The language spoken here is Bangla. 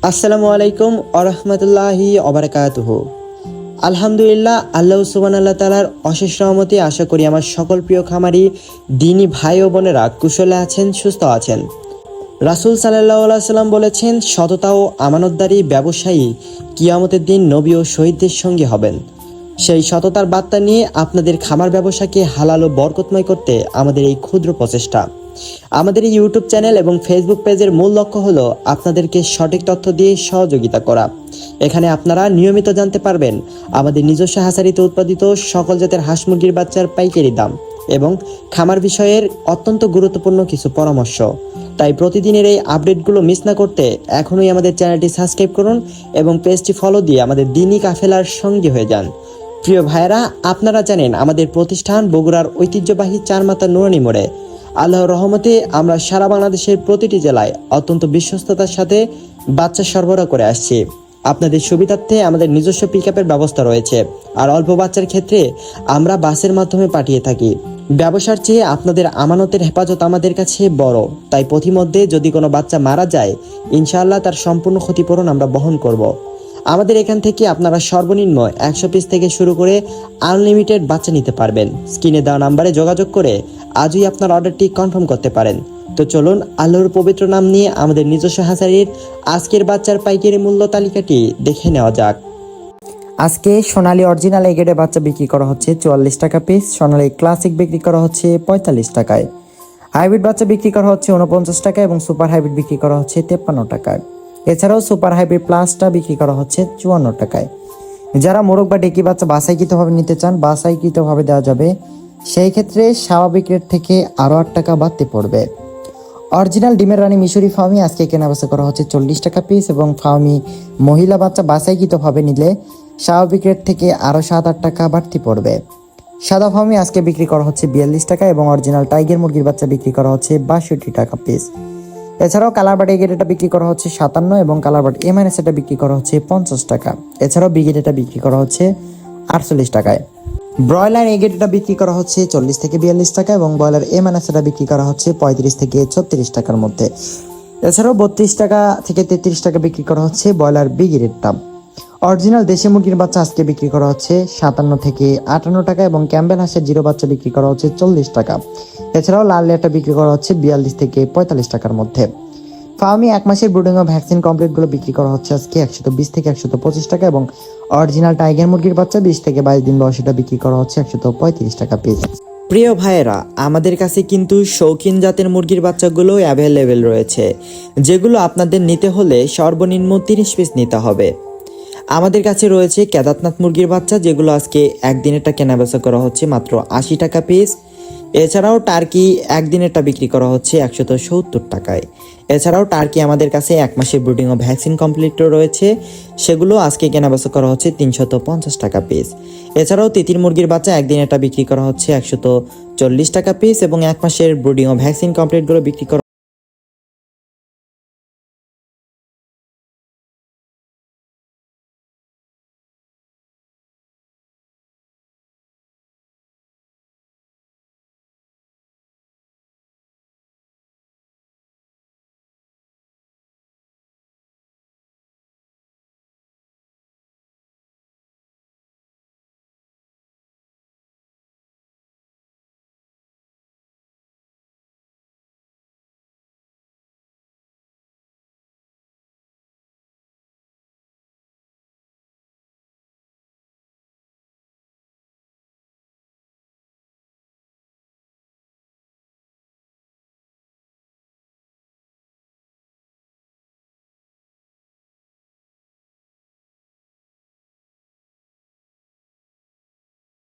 আসসালামু আলাইকুম আরহামতুল্লাহি অবরাকাতুহু। আলহামদুলিল্লাহ, আল্লাহ সুবহানাহু ওয়া তাআলার অশেষ রহমতে আশা করি আমার সকল প্রিয় খামারি দিনী ভাই ও বোনেরা কুশলে আছেন, সুস্থ আছেন। রাসূল সাল্লাল্লাহু আলাইহি সাল্লাম বলেছেন, সততা ও আমানতদারি ব্যবসায়ী কিয়ামতের দিন নবী ও শহীদদের সঙ্গে হবেন। সেই সততার বার্তা নিয়ে আপনাদের খামার ব্যবসাকে হালাল ও বরকতময় করতে আমাদের এই ক্ষুদ্র প্রচেষ্টা। আমাদের এই ইউটিউব চ্যানেল এবং ফেসবুক পেজের মূল লক্ষ্য হলো আপনাদেরকে সঠিক তথ্য দিয়ে সহযোগিতা করা। এখানে আপনারা নিয়মিত জানতে পারবেন আমাদের নিজস্ব হ্যাচারিতে উৎপাদিত সকল জাতের হাঁস মুরগির বাচ্চার পাইকারি দাম এবং খামার বিষয়ের অত্যন্ত গুরুত্বপূর্ণ কিছু পরামর্শ। তাই প্রতিদিনের এই আপডেটগুলো মিস না করতে এখনই আমাদের চ্যানেলটি সাবস্ক্রাইব করুন এবং পেজটি ফলো দিয়ে আমাদের দিনী কাফেলার সঙ্গী হয়ে যান। প্রিয় ভাইয়েরা, আপনারা জানেন আমাদের প্রতিষ্ঠান বগুড়ার ঐতিহ্যবাহী চারমাথা নুরানি মোড়ে। আল্লাহর রহমতে আমরা সারা বাংলাদেশের প্রতিটি জেলায় অত্যন্ত বিশ্বস্ততার সাথে বাচ্চা সরবরাহ করে আসছি। আপনাদের সুবিধার্থে আমাদের নিজস্ব পিকআপের ব্যবস্থা রয়েছে, আর অল্প বাচ্চার ক্ষেত্রে আমরা বাসের মাধ্যমে পাঠিয়ে থাকি। ব্যবসার চেয়ে আপনাদের আমানতের হেফাজত আমাদের কাছে বড়, তাই প্রতিমধ্যে যদি কোনো বাচ্চা মারা যায়, ইনশাআল্লাহ তার সম্পূর্ণ ক্ষতিপূরণ আমরা বহন করব। আমাদের এখান থেকে আপনারা সর্বনিম্ন 100 পিস থেকে শুরু করে আনলিমিটেড বাচ্চা নিতে পারবেন। স্ক্রিনে দেওয়া নাম্বারে যোগাযোগ করে আজই আপনার অর্ডারটি কনফার্ম করতে পারেন। তো চলুন আল্লাহর পবিত্র নাম নিয়ে আমাদের নিজস্ব হ্যাচারির আজকের বাচ্চার পাইকারি মূল্য তালিকাটি দেখে নেওয়া যাক। আজকে সোনালী অরিজিনাল এগেডে বাচ্চা বিক্রি করা হচ্ছে 44 টাকা পিস, সোনালী ক্লাসিক বিক্রি করা হচ্ছে 45 টাকায়, হাইব্রিড বাচ্চা বিক্রি করা হচ্ছে 49 টাকা এবং সুপার হাইব্রিড বিক্রি করা হচ্ছে 53 টাকায়। এছাড়াও সুপার হাইব্রিড প্লাসটা বিক্রি করা হচ্ছে 54 টাকায়। যারা মোরগ বা ডেকি বাচ্চা বাছাইকৃতভাবে নিতে চান, বাছাইকৃতভাবে দেওয়া যাবে, সেই ক্ষেত্রে স্বাভাবিক রেট থেকে আরও 8 টাকা বাড়তে পড়বে। অরিজিনাল ডিমের রানী মিশরি ফার্মি আজকে কেনাবেচা করা হচ্ছে 40 টাকা পিস এবং ফার্মি মহিলা বাচ্চা বাছাইকৃতভাবে নিলে স্বাভাবিক রেট থেকে আরও 7-8 টাকা বাড়তি পড়বে। সাদা ফার্মি আজকে বিক্রি করা হচ্ছে 42 টাকা এবং অরিজিনাল টাইগার মুরগির বাচ্চা বিক্রি করা হচ্ছে 62 টাকা পিস। এছাড়াও কালারবাট এগেট এটা বিক্রি করা হচ্ছে 57 এবং কালারবাট এমএনএস এটা বিক্রি করা হচ্ছে 50 টাকা। এছাড়াও বিগেট এটা বিক্রি করা হচ্ছে 48 টাকায়। ব্রয়লার এগেট এটা বিক্রি করা হচ্ছে 40 থেকে 42 টাকা এবং ব্রয়লার এমএনএস এটা বিক্রি করা হচ্ছে 35 থেকে 36 টাকার মধ্যে। এছাড়াও 32 টাকা থেকে 33 টাকা বিক্রি করা হচ্ছে ব্রয়লার বিগেটটা। অরিজিনাল দেশি মুরগির বাচ্চা আজকে বিক্রি করা হচ্ছে 57 থেকে 58 টাকা এবং ক্যাম্বেল হাঁসের জিরো বাচ্চা বিক্রি করা হচ্ছে 40 টাকা। এছাড়াও লাল লেয়ারটা বিক্রি করা হচ্ছে 42 থেকে 45 টাকার মধ্যে। ফার্মি 1 মাসের ব্রুডিং ও ভ্যাকসিন কমপ্লিটগুলো বিক্রি করা হচ্ছে আজকে 120 থেকে 125 টাকা এবং অরিজিনাল টাইগার মুরগির বাচ্চা 20 থেকে 22 দিন বয়সীটা বিক্রি করা হচ্ছে 135 টাকা পিস। প্রিয় ভাইয়েরা, আমাদের কাছে কিন্তু শৌখিন জাতের মুরগির বাচ্চাগুলো অ্যাভেলেবেল রয়েছে, যেগুলো আপনাদের নিতে হলে সর্বনিম্ন 30 পিস নিতে হবে। আমাদের কাছে রয়েছে কেদারনাথ মুরগির বাচ্চা, যেগুলো আজকে একদিনেরটা কেনাবেচা করা হচ্ছে মাত্র 80 টাকা পিস। এছাড়াও টার্কি একদিনেরটা বিক্রি করা হচ্ছে 170 টাকায়। এছাড়াও টার্কি আমাদের কাছে 1 মাসের ব্রুডিং ও ভ্যাকসিন কমপ্লিটও রয়েছে, সেগুলো আজকে কেনাবেচা করা হচ্ছে 350 টাকা পিস। এছাড়াও তিতির মুরগির বাচ্চা একদিনেরটা বিক্রি করা হচ্ছে 140 টাকা পিস এবং 1 মাসের ব্রুডিং ও ভ্যাকসিন কমপ্লিটগুলো বিক্রি করা